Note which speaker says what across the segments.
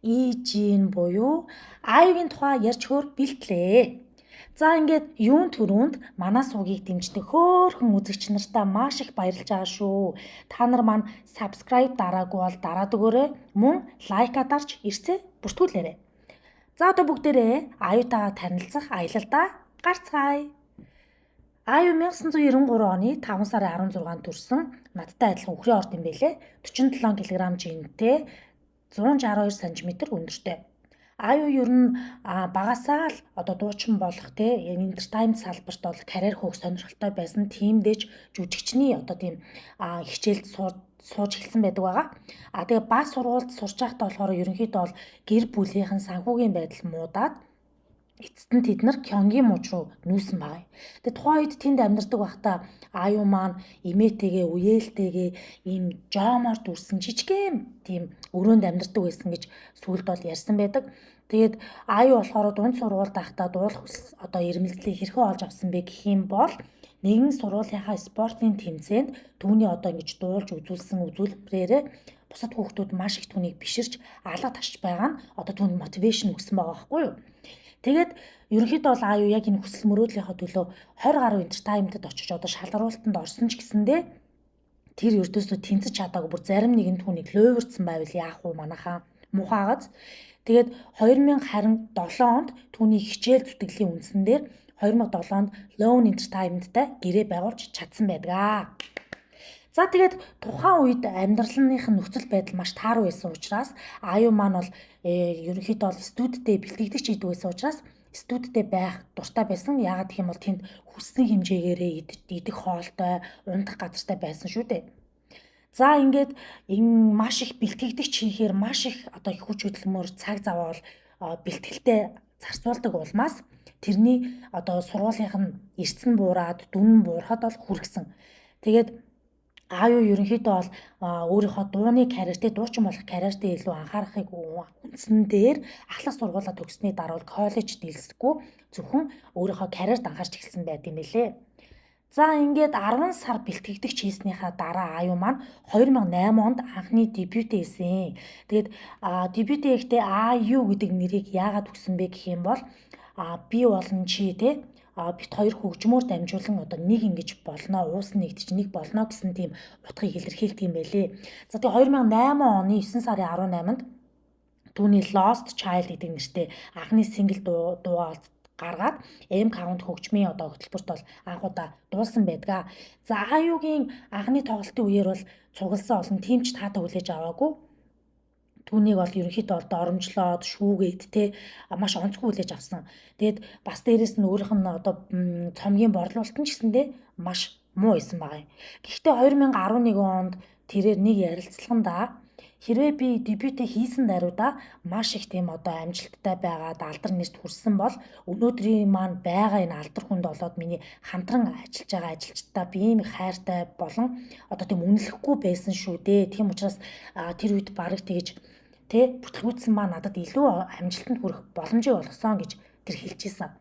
Speaker 1: EG-ийн буюу аюугийн тухай ярьж хөр бэлтлээ. За ингээд юун төрөнд манай суугийг дэмждэг хөөрхөн үзэгч нартаа маш их баярлж байгаа шүү. Та нар маань subscribe дараагүй бол дараад өгөөрэй. Мөн лайка дарж ирцээ бүртгүүлээрэй. За одоо бүгдээрээ аюутайгаа танилцах аялалдаа гарцгаая. Аюу 1993 оны 5 сарын 16-нд төрсөн надтай адилхан үхрийн орд юм бэлээ. 47 кг жинтэй 162 см өндөртэй. Аюу ер нь багасаа л одоо дуучин болох те entertainment салбарт бол карьер хөөх сонирхолтой байсан. Тиймдээж жүжигчний одоо тийм хичээлд сууж эхэлсэн байдаг байгаа. Тэгээ баг сургуульд сурч байхдаа болохоор ерөнхийдөө бол гэр бүлийнхэн санхүүгийн байдал муудаад эцэст нь тэд нар Кёнгийн мууч руу нүүсэн байгаа. Тэгээ тухайн үед тэнд амьдардаг байхдаа аюу маань эмээтэйгээ үеэлтэйгээ ийм жомоор дүрсэн жижигхэн тийм өрөөнд амьдардаг байсан гэж сүүлд бол ярьсан байдаг. Тэгээд аюу болохоор дунд сургуульд байхдаа дуулах одоо ирмэлзлийг хэрхэн олж авсан бэ гэх юм бол нэгэн сургуулийнхаа спортын тэмцээнд түүний одоо ингэж дуулж үзүүлсэн үзүүлбэрээрээ бусад хүүхдүүд маш их түүнийг биширч алга ташиж байгаа нь одоо түүнд мотивашн өгсөн байгаа байхгүй юу? Тэгээд ерөнхийдөө бол аюу яг энэ хүсэл мөрөөдлийнхөө төлөө 20 гаруй entertainment-д очиж одоо шалгаруултанд орсон ч гэсэндээ тэр ердөөсөө тэнцэж чадаагүй бүр зарим нэгэн түүнийг лөөвөрцсөн байвал яах вэ манайхаа мухаагаз. Тэгээд 2007 онд түүний хичээл зүтгэлийн үндсэн дээр 2007 онд Lone Entertainment-тай гэрээ байгуулж чадсан байдаг. За тэгээд тухайн үед амьдралынх нь нөхцөл байдал маш тааруу байсан учраас аюу маань бол ерөнхийдөө бол студидтэй бэлтгэгдэж идэв байсан учраас студидтэй байх дуртай байсан. Яагаад гэх юм бол тэнд хүссэн хэмжээгээрээ идэх хоолтой, унтах газартай байсан шүү дээ. За ингээд энэ маш их бэлтгэгдэж хийхээр маш их одоо хүч хөдөлмөр цаг зав бол бэлтгэлтэй зарцуулдаг улмаас тэрний одоо сургуулийнх нь эрдсэн буураад дүн буурахад бол хүргэсэн. Тэгээд аюу ерөнхийдөө бол өөрийнхөө дууны карьертэй дуучин болох карьертэй илүү анхаарахыг үндсэн дээр ахлах сургуулаа төгссөний дараа коллежд дэлсэхгүй зөвхөн өөрийнхөө карьерт анхаарч эхэлсэн байт юм билээ. За ингээд 10 сар бэлтгэгдэж хийснийхаа дараа аюу маань 2008 онд анхны дебют хийсэн. Тэгээд дебют хийхдээ аюу гэдэг нэрийг яагаад өгсөн бэ гэх юм бол би болон чи те бит хоёр хөгжмөөр дамжуулан одоо нэг ингэж болно, уус нэгдэж нэг болно гэсэн тийм утгыг илэрхийлдэг юм байлээ. За тэгээ 2008 оны 9 сарын 18-нд түүний Lost Child гэдэг нэртэй анхны сингл дуугаа гаргаад M Count хөгжмийн одоо хөтөлбөрт бол анх удаа дуулсан байдаг. За аюугийн анхны тоглолтын үеэр бол цугласан олон тимч таатай хүлээж аваагүй. Түүнийг бол ерөнхийдөө бол доромжлоод шүүгээд те маш онцгүй хүлээж авсан. Тэгээд бас дээрэс нь өөрийнх нь одоо цомгийн борлуулалт нь ч гэсэндээ маш муу исэн байгаа юм. Гэхдээ 2011 онд тэрээр нэг ярилцлаганда хэрвээ би дебютээ хийсэн даруйда маш их тийм одоо амжилттай байгаад алдар нэрт хүрсэн бол өнөөдрийн маань байгаа энэ алдар хүнд болоод миний хамтран ажиллаж байгаа ажилчдаа би ийм хайртай болон одоо тийм үнэлэхгүй байсан шүү дээ. Тийм учраас тэр үед барыг тэгэж тэ бүтлгүүцсэн маа надад илүү амжилтанд хүрэх боломжийг олгосон гэж тэр хэлж ийсэн.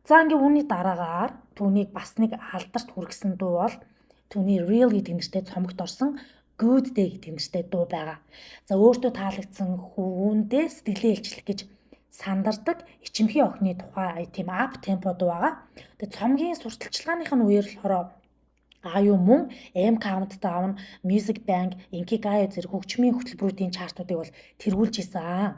Speaker 1: За ингээ үүний дараагаар түүнийг бас нэг алдарт хүргэсэн дуу бол түүний Real гэдэг нэртэй цомогт орсон Good Day гэдэг нэртэй дуу байгаа. За өөртөө таалагдсан хүүндээ сэтгэлээ илчлэх гэж сандардаг ичимхий охины тухай тийм ап темпо дуу байгаа. Тэгээ цомгийн сурталчилгааных нь үеэр болохоор аюу мөн M Count Down, Music Bank, Inkigayo зэрэг хөгжмийн хөтөлбөрүүдийн чартуудыг бол тэргүүлж исэн.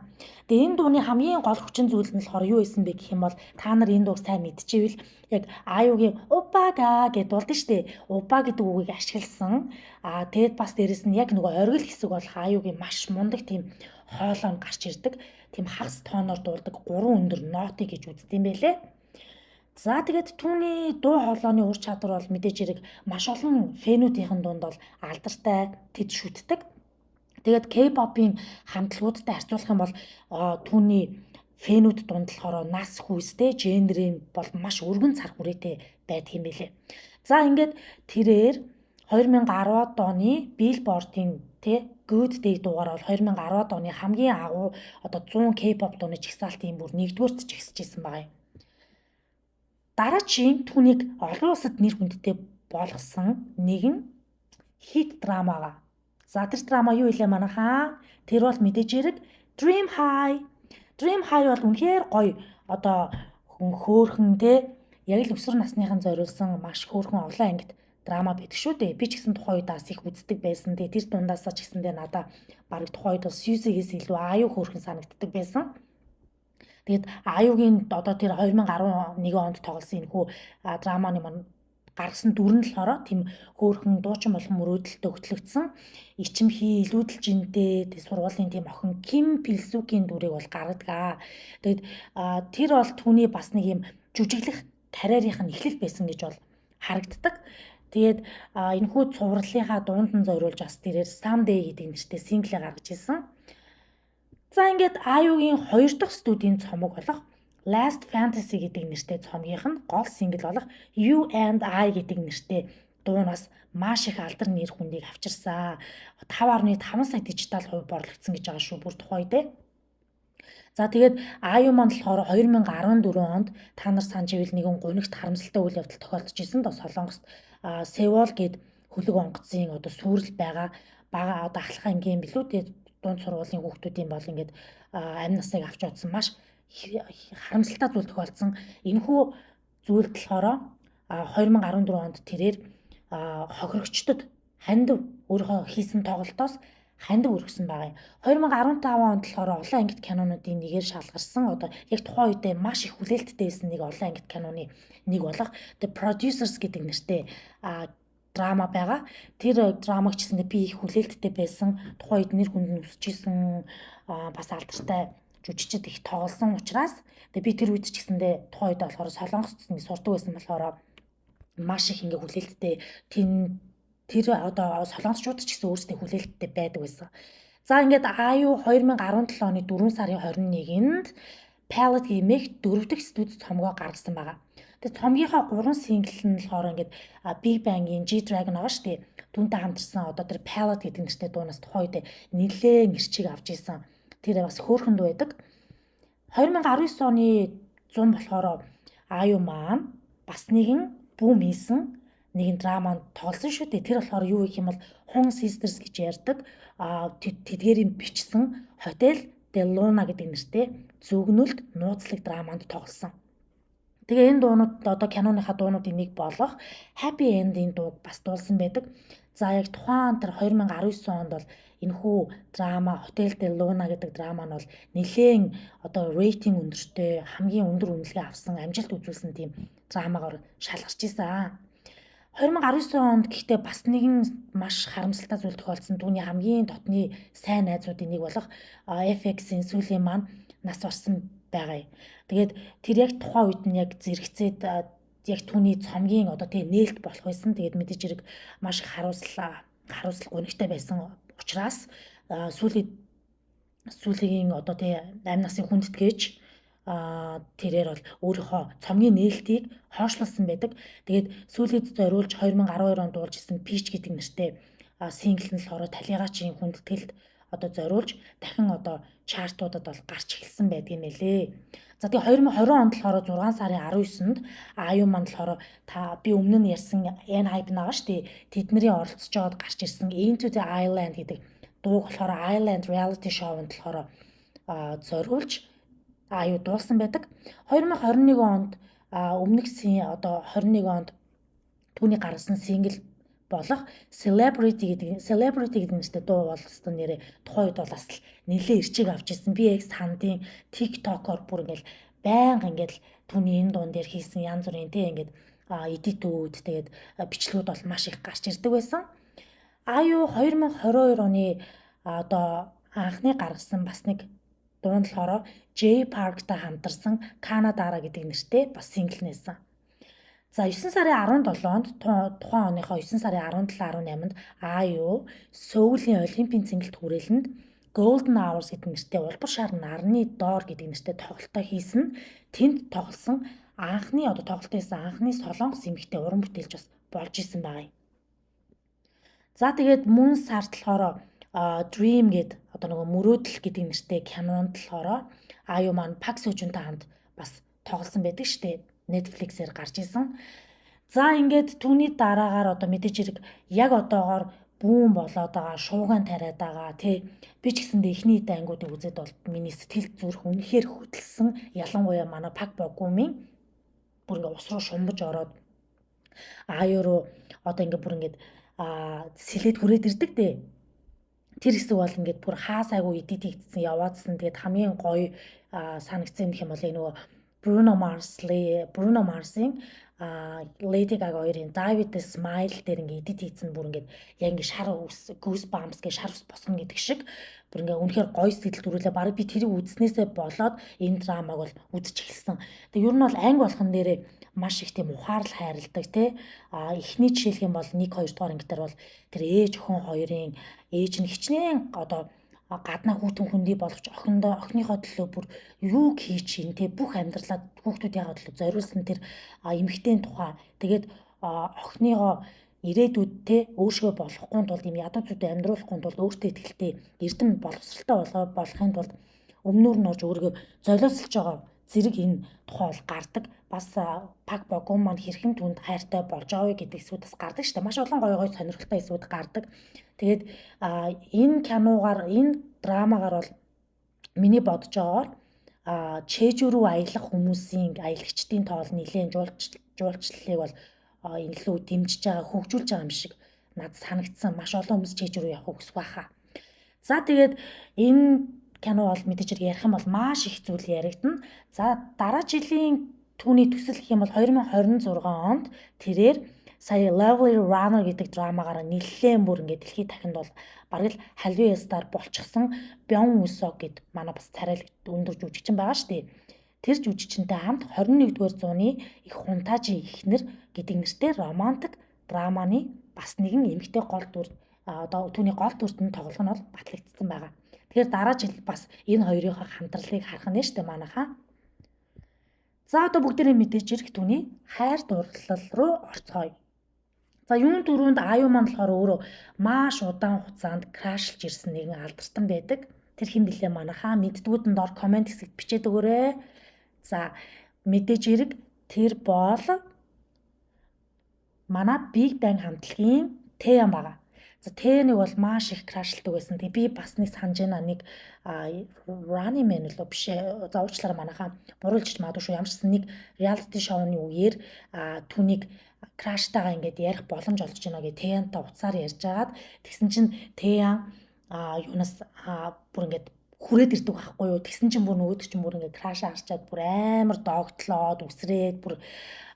Speaker 1: Тэгээ энэ дууны хамгийн гол хүчин зүйл нь болохоор юу исэн бэ гэх юм бол та нар энэ дууг сайн мэдчихвэл яг аюугийн Опага гэдэг дуулдаг штэ. Опа гэдэг үгийг ашигласан. Тэгэд бас дээрэс нь яг нөгөө оргил хэсэг бол аюугийн маш мундаг тийм хоолойн гарч ирдэг. Тийм хагас тооноор дуулдаг 3 өндөр нотыг гэж үздэг юм байлээ. За тэгээд түүний дуу хоолойны ур чадвар бол мэдээж хэрэг маш олон фэнүүдийн дунд бол алдартай тэд шүтдэг. Тэгээд K-pop-ийн хамтлагуудтай харьцуулах юм бол түүний фэнүүд дунд болохоор нас хүүстэй генерийн бол маш өргөн цар хүрээтэй байдаг юм билээ. За ингээд тэрээр 2010-ад оны Billboard-ийн Good Day дуугаар бол 2010-ад оны хамгийн агуу одоо 100 K-pop дууны жагсаалтын бүр 1-р жагсажсэн байгаа юм. Дараагийн түүнийг олон улсад нэр хүндтэй болгосон нэгэн хит драмагаа. За тэр драма юу илээ манайхаа? Тэр бол мэдээж хэрэг Dream High. Dream High бол үнэхээр гоё одоо хөөхөн те яг л өсвөр насныхан зориулсан маш хөөрхөн оглоо ангит драма байдаг шүү дээ. Би ч гэсэн тухайн үед бас их үздэг байсан. Тэгээ тэр дундаасаа ч гэсэндээ надаа бараг тухайн үед бас Suzy-гээс илүү аюу хөөрхөн санагддаг байсан. Тэгээд аюугийн одоо тэр 2011 онд тоглосон энэхүү драманы маань гаргасан дүр нь болохоор тийм хөөрхөн дуучин болгон мөрөөдөлтөд хөтлөгдсөн ичимхий илүүдэл жинтэй сургуулийн тийм охин Ким Пилсүкийн дүрийг бол гаргадаг. Тэгээд тэр бол түүний бас нэг юм жүжиглэх карьерийнх нь эхлэл байсан гэж бол харагддаг. Тэгээд энэхүү цувралынхаа дуунд нь зориулж бас тэрээр Someday гэдэг нэртэй синглээ гаргаж ирсэн. За ингээд аюугийн 2 дахь студийн цомог болох Last Fantasy гэдэг нэртэй цомгийнх нь гол сингл болох You and I гэдэг нэртэй дуунаас маш их алдар нэр хүндийг авчирсан. 5.5 сая дижитал хувь борлогдсон гэж байгаа шүү бүр тухай дээ. За тэгээд аюу маань болохоор 2014 онд та нар санаж ивэл нэгэн гунигт харамсалтай үйл явдал тохиолдож исэн до Солонгост Сеул гээд хөлөг онгоцын одоо сүрэл байгаа бага одоо ахлах ангийн билүү тэгээд дунд сургуулийн хүүхдүүдийн бол ингээд амь насыг авч удсан маш харамсалтай зүйл тохиолдсон. Энэхүү зүйл болохоор 2014 онд тэрээр хохирогчдод хандив өөрийнхөө хийсэн тоглолтоос хандив өргөсөн байгаа юм. 2015 онд болохоор олон ангит кинонуудын нэгээр шалгарсан. Одоо яг тухайн үедээ маш их хүлээлттэй байсан нэг олон ангит киноны нэг болох The Producers гэдэг нэртэй драма байгаа. Тэр драмаг ч гэсэндээ би их хүлээлттэй байсан. Тухайн үед нэр хүнд нь өсөжсэн бас алдартай жүжигчид их тоглосон учраас би тэр үед ч гэсэндээ тухайн үед болохоор Солонгост сурдаг байсан болохоор маш их ингээ хүлээлттэй тэр одоо солонгосчууд ч гэсэн өөрсдөө хүлээлттэй байдаг байсан. За ингээд аюу 2017 оны 4 сарын 21-нд Palette гэмэх 4 дахь студи цомгоо гаргасан байгаа. Тэгээд цомгийнхаа 3 сингл нь болохоор ингээд Big Bang-ийн G-Dragon байгаа шүү дээ. Түүнтэй хамтарсан одоо тэр Palette гэдэг нэртэй дуунаас тухайн үед нэлээд нэрчиг авч ирсэн. Тэр бас хөөрхөнд байдаг. 2019 оны 100 болохоор аюу маань бас нэгэн бүүм хийсэн нэгэн драманд тоглосон шүү дээ. Тэр болохоор юу гэх юм бол Hung Sisters гэж ярьдаг. Тэдгээрийн бичсэн Hotel de Luna гэдэг нэртэй зөвгнөлт нууцлаг драманд тоглосон. Тэгээ энэ дуунууд одоо киноныхаа дуунуудын нэг болох Happy End-ийн дууг бас дуулсан байдаг. За яг тухайн тэр 2019 онд бол энэхүү драма Hotel de Luna гэдэг драма нь бол нэлээд одоо рейтинг өндөртэй хамгийн өндөр үнэлгээ авсан амжилт үзүүлсэн тийм драмагаар шалгарч ирсэн. 2019 онд гэхдээ бас нэгэн маш харамсалтай зүйл тохиолдсон. Түүний хамгийн дотны сайн найзуудын нэг болох FX-ийн сүүлийн маань нас барсан байгаа юм. Тэгээд тэр яг тухайн үед нь яг зэрэгцээд яг түүний цомгийн одоо тэгээ нээлт болох байсан. Тэгээд мэдээж хэрэг маш их харуулсал гонигтай байсан учраас сүүлийн одоо тэгээ амь насын хүндэтгээж тэрээр бол өөрийнхөө цомгийн нээлтийг хойшлуулсан байдаг. Тэгээд сүүлд зориулж 2012 онд дуулж исэн Peach гэдэг нэртэй сингл нь болохоор талигаачийн хүндэтгэлд одоо зориулж дахин одоо чартуудад бол гарч эхэлсэн байдаг юм элэ. За тэгээ 2020 онд болохоор 6 сарын 19-нд аюу маань болохоор би өмнө нь ярьсан N-Hype байгаа шүү дээ. Тэдний оролцож байгаад гарч ирсэн Into the Island гэдэг дууг болохоор Island reality show-нд болохоор зориулж аюу дуулсан байдаг. 2021 онд өмнөх одоо 21 онд түүний гаргасан сингл болох Celebrity гэдэг нэртэй дуу бол өстө нэрээ тухайн үед бол бас нэлээд ирчиг авч ирсэн. Би X хандын TikTok-оор бүр ингээл байнга ингээл түүний энэ дуун дээр хийсэн янз бүрийн тийм ингээд эдитүүд тэгээд бичлэгүүд бол маш их гарч ирдэг байсан. Аюу 2022 оны одоо анхны гаргасан бас нэг дуун болохоор J Park-тай хамтарсан Канадара гэдэг нэртэй бас сингл нээсэн. За 9 сарын 17-нд тухайн оныхоо 9 сарын 17-18-нд аюу Сөүлийн Олимпийн цэнгэлт хүрээлэнд Golden Hours гэдэг нэртэй улбар шар нарны доор гэдэг нэртэй тоглолтоо хийсэн. Тэнд тоглосон анхны одоо тоглолт хийсэн анхны солонгос эмэгтэй уран бүтээлч бас болж исэн байгаа юм. За тэгээд мөн сард болохоор Dream гэдэг одоо нөгөө мөрөөдөл гэдэг нэртэй кинонд болохоор аюу маань Пак Сожунтай хамт бас тоглосон байдаг шүү дээ. Netflix-ээр гарч ирсэн. За ингээд түүний дараагаар одоо мэдээж хэрэг яг одоогоор бүүн болоод байгаа, шуугаан тариад байгаа тий. Би ч гэсэндээ эхний ангиудыг үзээд бол миний сэтгэл зүрх үнэхээр хөдөлсөн. Ялангуяа манай Пак Богумын бүр ингээ ус руу шумбаж ороод аюу руу одоо ингээ бүр ингээд сэлээд хүрээд ирдэг дээ. Тэр хэсэг бол ингээд бүр хаасайгүй эдит хийгдсэн яваадсан. Тэгээд хамгийн гоё санагдсан юм гэх юм бол энэ нөгөө Bruno Mars-ийн Lady Gaga хоёрын David the Smile дээр ингээ эдит хийсэн бүр ингээд яг ингээ шар ус Goosebumps гэх шар ус босгоно гэдэг шиг бүр ингээ үнэхээр гоё сэтгэл төрүүлээ. Бараг би тэрийг үзснээсээ болоод энэ драмаг бол үзэж эхэлсэн. Тэгээ ер нь бол анги болгон дээрээ маш их тийм ухаарл хайрладаг тий. Эхний жишээлх юм бол 1 2 дугаар ангитар бол тэр ээж охин хоёрын ээж нь хичнээн одоо гаднаа хүүтэн хүндий боловч охиныхоо төлөө бүр юу хийж ин те бүх амьдралаа хүүхдүүдийн төлөө зориулсан тэр эмэгтэйн тухай тэгээд охиныгоо ирээдүйд те өөршгөө болохгүй тулд юм ядуу зүудэ амьдруулахгүй тулд өөртөө ихтэй эрдэм боловсралтай болохын тулд өмнөр нь орж өөрийгөө золиослж байгаа зэрэг энэ тухай бол гардаг. Бас Пак Богум маань хэрхэн түнд хайртай болж байгаа вэ гэдэг эсвүүдээс гардаг шүү дээ. Маш олон гоё сонирхолтой эсвүүд гардаг. Тэгээд энэ киногаар энэ драмагаар бол миний бодож байгаагаар Чежу рүү аялах хүмүүсийн аялагчдын тоол нэлээд жуулчлалыг бол илүү дэмжиж байгаа, хөгжүүлж байгаа юм шиг надад санагдсан. Маш олон хүмүүс Чежу рүү явах хүсэх байхаа. За тэгээд энэ кино бол мэдээж ярих юм бол маш их зүйл яригдана. За дараа жилийн түүний төсөл гэх юм бол 2026 онд тэрээр сая Lovely Runner гэдэг драмагаар нэлээд бүр ингээд дэлхийд дахинд бол бараг л Hollywood star болчихсон Bong Joon-ho гэд манай бас царай өндөр жүжигчин байгаа шүү дээ. Тэр жүжигчинтэй хамт 21-р зууны их хунтаажийн эхнэр гэдэг нэртэй романтик драманы бас нэгэн эмэгтэй гол дүр одоо түүний гол дүрт нь тоглох нь бол батлагдсан байгаа. Тэгэхээр дараа жил бас энэ хоёрын хамтралыг харах нь шүү дээ манайхаа. За одоо бүгдээрээ мэдээж ирэх түүний хайр дурлал руу орцгоё. За юун дөрөнд аюу маань болохоор өөрөө маш удаан хугацаанд крашлж ирсэн нэгэн алдарсан байдаг. Тэр хэн блэ манайхаа мэддгүүд нь дор комент хэсэгт бичээд өгөөрэй. За мэдээж ирэг тэр бол манай Big Bang хамтлагийн Taeyang байгаа. За Taeyang-ыг бол маш их крашлдаг байсан. Тэгээ би бас нэг санаж байна нэг Running Man л биш за уучлаарай манайхаа буруулж магадгүй шүү. Ямарчсан нэг reality show-ны үеэр түүнийг краштайгаа ингээд ярих боломж олж байна гэ Taeyang-тай уцаар ярьж агаад тэгсэн чинь Taeyang юунаас бүр ингээд хүрээд ирдэг байхгүй юу. Тэгсэн чинь бүр нөгөөд чинь бүр ингээд краш харчаад бүр амар догтлоод үсрээд бүр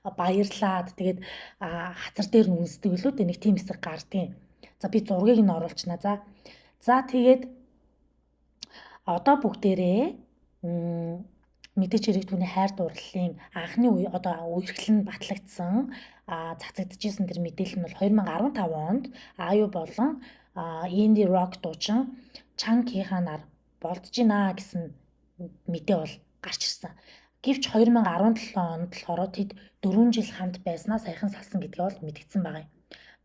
Speaker 1: баярлаад тэгээд хазар дээр нь үнсдэг лөө тэ нэг тийм хэсэг гардیں۔ За би зургийг нь оруулчихна. За тэгээд одоо бүгдээрээ мэдээж хэрэг түүний хайр дурлалын анхны үе одоо үерхлэн батлагдсан цацагдчихсэн тэр мэдээлэл нь бол 2015 онд аюу болон инди рок дуучин Чан Киханаар болдож гинэ гэсэн мэдээ бол гарч ирсэн. Гэвч 2017 онд болохоор тэд 4 жил хамт байснаа саяхан салсан гэдгээ бол мэдгдсэн байгаа юм.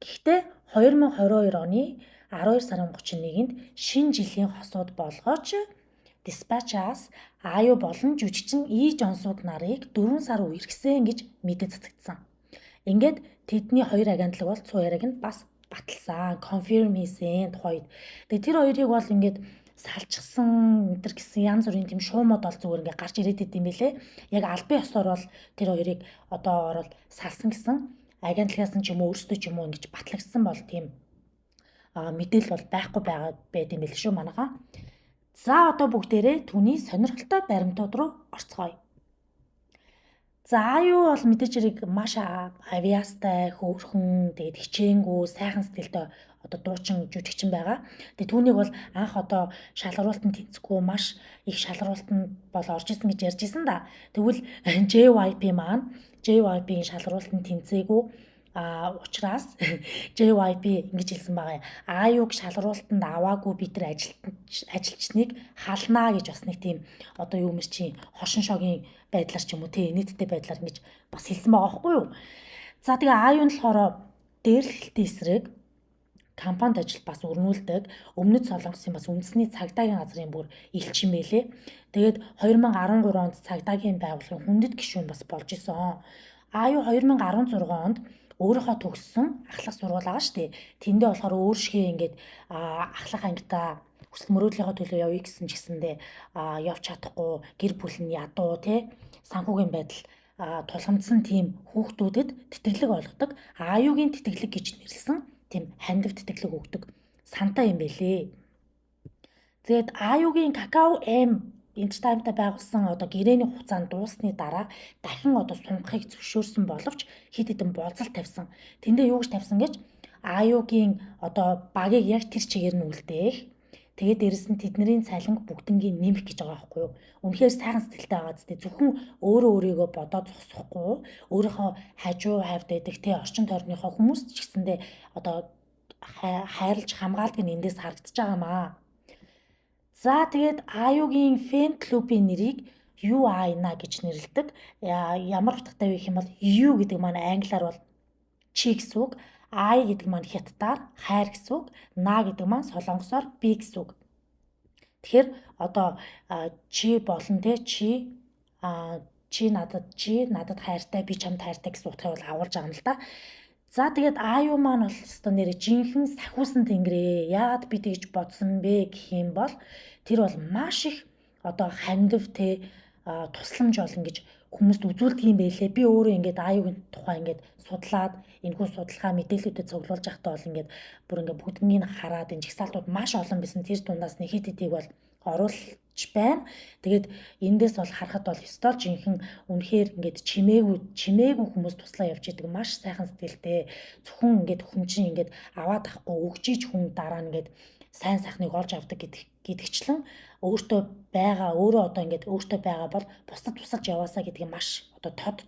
Speaker 1: Гэхдээ 2022 оны 12 сарын 31-нд шинэ жилийн хосууд болгооч Dispatch-аас аюу болон жүжигчин И Жонсуг нарыг 4 сар үерхсэн гэж мэдээ цацагдсан. Ингээд тэдний хоёр агентлаг бол цуу яриг нь бас баталсан. Confirm хийсэн тухайд. Тэгээ тэр хоёрыг бол ингээд салчихсан энэ гэсэн янз бүрийн тийм шуумод бол зүгээр ингээд гарч ирээд идэм байлээ. Яг албан ёсоор бол тэр хоёрыг одоо орол салсан гэсэн агентлагаас нь ч юм уу өөрсдөө ч юм уу ингэж батлагдсан бол тийм мэдээлэл бол байхгүй байд юм байл шүү манайхаа. За одоо бүгдээрээ түүний сонирхолтой баримтууд руу орцгоё. За аюу бол мэдээж хэрэг маш авиастай, хөөрхөн, тэгээд хичээнгүү, сайхан сэтгэлтэй одоо дуучин жүжигчин байгаа. Тэгээд түүнийг бол анх одоо шалгаруултанд тэнцэхгүй маш их шалгаруултанд бол орж исэн гэж ярьж исэн да. Тэгвэл JYP маань JYP-ийн шалгаруултанд тэнцээгүй учраас JYP ингэж хэлсэн байгаа юм. Аюуг шалгаруултанд аваагүй бид нар ажилчныг халнаа гэж бас нэг тийм одоо юу мэр чи хошин шогийн байдлаар ч юм уу тий нийтдээ байдлаар ингэж бас хэлсэн байгаа байхгүй юу. За тэгээ аюун болохоор дээрлэлтийн эсрэг компанид ажил бас өрнүүлдэг. Өмнөд Солонгосын бас үндэсний цагдаагийн газрын бүр элчин байлээ. Тэгээд 2013 онд цагдаагийн байгууллагын хүндэт гишүүн бас болж исэн. Аюу 2016 онд өөрийнхөө төгссөн ахлах сургууль байгаа шүү дээ. Тэндээ болохоор өөр шигээ ингээд ахлах ангидаа хүсэл мөрөөдлийнхөө төлөө явъя гэсэн ч гэсэндээ явж чадахгүй, гэр бүл нь ядуу тий санхүүгийн байдал тулгамдсан тийм хүүхдүүдэд тэтгэлэг олгодог. Аюугийн тэтгэлэг гэж нэрлсэн тийм хандив тэтгэлэг өгдөг сантай юм байлээ. Тэгээд аюугийн какао Энтертаймтай байгуулсан гэрээний хугацаанд дуусны дараа дахин сунгахыг зөвшөөрсөн боловч хэд хэдэн болцол тавьсан. Тэндээ юу гэж тавьсан гэж аюугийн багийг яг тэр чигээр нь үлдээх. Тэгээд дээрэс нь тэдний цалинг бүгднгийн нэмэх гэж байгаа байхгүй юу? Үнэхээр сайхан сэтгэлтэй байгаа зү. Зөвхөн өөрийгөө бодоод зогсохгүй, өөрийнхөө хажуу хавьд байдаг орчин тойрныхоо хүмүүс ч гэсэндээ хайрлж хамгаалдаг нь эндээс харагдаж байгаамаа. За тэгээд аюугийн фэн клубын нэрийг UINA гэж нэрлэдэг. Ямар утгатай вэ гэх юм бол U гэдэг маань англиар бол чи гэсэн үг, I гэдэг маань хятадаар хайр гэсэн үг, на гэдэг маань солонгосоор би гэсэн үг. Тэгэхээр чи болон те чи надад хайртай, би чамд хайртай гэсэн утгыг бол агуулж байгаа юм л да. За тэгээд аюу маань бол нэрээ жинхэнэ сахиусан тэнгэрээ. Яагаад би тэгж бодсон бэ гэх юм бол тэр бол маш их хандив тусламж бол ингэж хүмүүст үзүүлдэг юм байлээ. Би өөрөө ингээд аюугийн тухай ингээд судлаад энэхүү судалгаа мэдээлэлүүдэд цуглуулж байхдаа бол ингээд бүр ингээд бүгднийг хараад энэ жагсаалтууд маш олон байсан. Тэр дундаас нэг хэд хэдийг бол оруулж байна. Тэгээд эндээс бол харахад бол ёстой жинхэнэ үнэхээр ингээд чимээгүй хүмүүс туслаа явж идэг маш сайхан сэтгэлтэй. Зөвхөн ингээд хүн чинь ингээд аваад авахгүй өгчиж хүн дараа нь ингээд сайн сайхныг олж авдаг гэдэгчлэн өөртөө байгаа бол бусдад тусалж яваасаа гэдгийг маш тод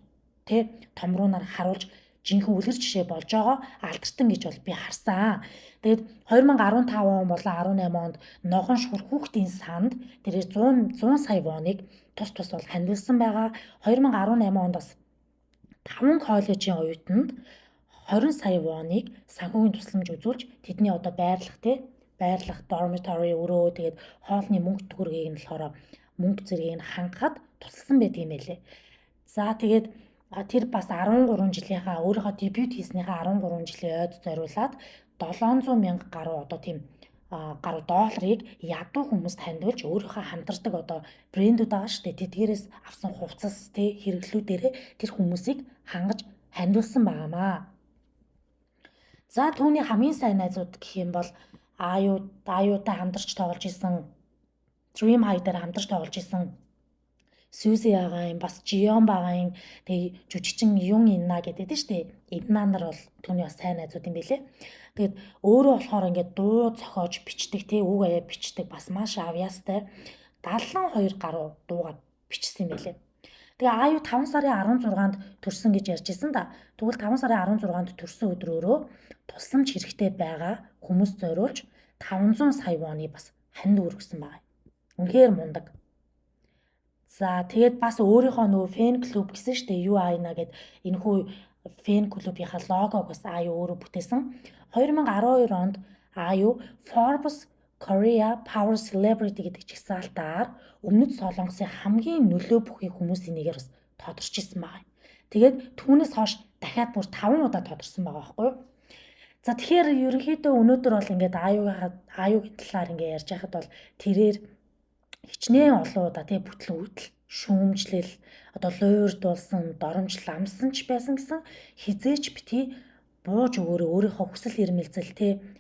Speaker 1: томруунаар харуулж жинхэнэ үлгэр жишээ болж байгаа алдартан гэж бол би харсан. Тэгээд 2015 он болон 18 онд ногоон шугар хүүхдийн санд тэрээр 100 сая воныг тус бол хандилсан байгаа. 2018 онд бас 5 коллежийн оюутанд 20 сая воныг санхүүгийн тусламж үзүүлж тэдний байрлах dormitory өрөө тэгээд хоолны мөнгө төгрөгийг нь болохоор мөнгө зэргийг нь хангахад тусалсан байдаг юм байлээ. За тэгээд тэр бас 13 жилийнхаа өөрийнхөө дебют хийснийхаа 13 жилийн ойд зориулаад 700 мянга гаруй гаруй долларыг ядуу хүмүүст хандивалж өөрийнхөө хамтардаг брэндүүд байгаа шүү дээ. Тэдгээрээс авсан хувцас хэрэглүүдээрээ тэр хүмүүсийг хангаж хандивалсан байгаамаа. За түүний хамгийн сайн найзууд гэх юм бол аюутай хамтарч тоглож исэн, Dream High дээр хамтарч тоглож исэн Suzy байгаа юм, бас Jiyeon байгаа юм. Тэгээ жүжигчин Yoon In-na гэдэг дээ шүү дээ. In-na нар бол түүний бас сайн найзууд юм байлээ. Тэгээд өөрөө болохоор ингээд дуу зохиож бичдэг, үг аяа бичдэг, бас маш авьяастай 72 гаруй дуугаа бичсэн юм байлээ. Тэгээ аюу 5 сарын 16-нд төрсөн гэж ярьж исэн да. Тэгвэл 5 сарын 16-нд төрсөн өдрөөрөө тусламж хэрэгтэй байгаа хүмүүс зориулж 500 сая воны бас ханд өргөсөн байгаа. Үнэхээр мундаг. За тэгээд бас өөрийнхөө фэн клуб гэсэн шүү дээ. UINA гэдэг энэхүү фэн клубийнхаа логог бас аюу өөрөө бүтээсэн. 2012 онд аюу Forbes Korea Power Celebrity гэдэг жагсаалтаар өмнөд Солонгосын хамгийн нөлөө бүхий хүмүүсийн нэгээр бас тодорч ирсэн байгаа. Тэгээд түүнээс хойш дахиад бүр 5 удаа тодорсон байгаа байхгүй юу? За тэгэхээр ерөнхийдөө өнөөдөр бол ингээд аюугийн талаар ингээд ярьж байхад бол тэрээр хичнээн олон удаа бүтлэн үтл, шүүмжлэл, луйрдуулсан, доромжлол амсан ч байсан гэсэн хизээч битгий бууж өгөөрэй, өөрийнхөө хүсэл эрмэлзэл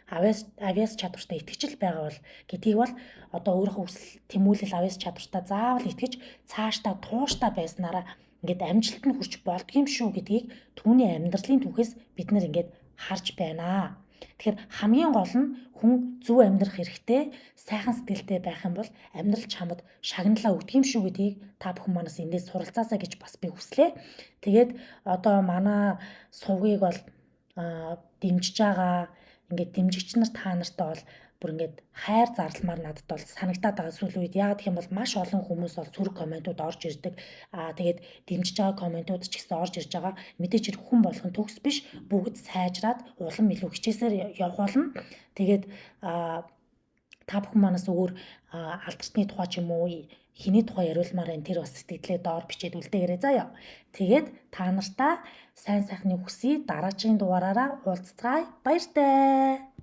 Speaker 1: авьяас чадвартай итгэжл байгаа бол гэдгийг бол өөрийнхөө хүсэл тэмүүлэл авьяас чадвартай заавал итгэж цаашдаа тууштай байснараа ингээд амжилтанд хүрч болдгийм шүү гэдгийг түүний амьдралын түүхээс бид нар ингээд харж байна. Тэгэхээр хамгийн гол нь хүн зөв амьдрах хэрэгтэй, сайхан сэтгэлтэй байх юм бол амьдрал чамд шагналаа өгдөг юм шүү гэдгийг та бүхэн манаас эндээс суралцаасаа гэж бас би хүслээ. Тэгээд манай сувгийг бол дэмжиж байгаа ингээд дэмжигч нар та нартай бол бүр ингээд хайр зарламаар надад бол санагдаад байгаа сүүлийн үед. Яагаад гэх юм бол маш олон хүмүүс бол зүрх комментууд орж ирдэг. Тэгээд дэмжиж байгаа комментууд ч гэсэн орж ирж байгаа. Мэдээж хэрэг хүн болгон төгс биш, бүгд сайжраад улам илүү хичээсээр явах болно. Тэгээд Та бүхэн манаас өөр алдарчны тухай ч юм уу хэний тухай яриулмаар байна тэр бас сэтгэлдээ доор бичээд үлдээгээрэй заяа. Тэгээд та нартаа сайн сайхны хүсье дараагийн дугаараараа уулзцгаая. Баяртай.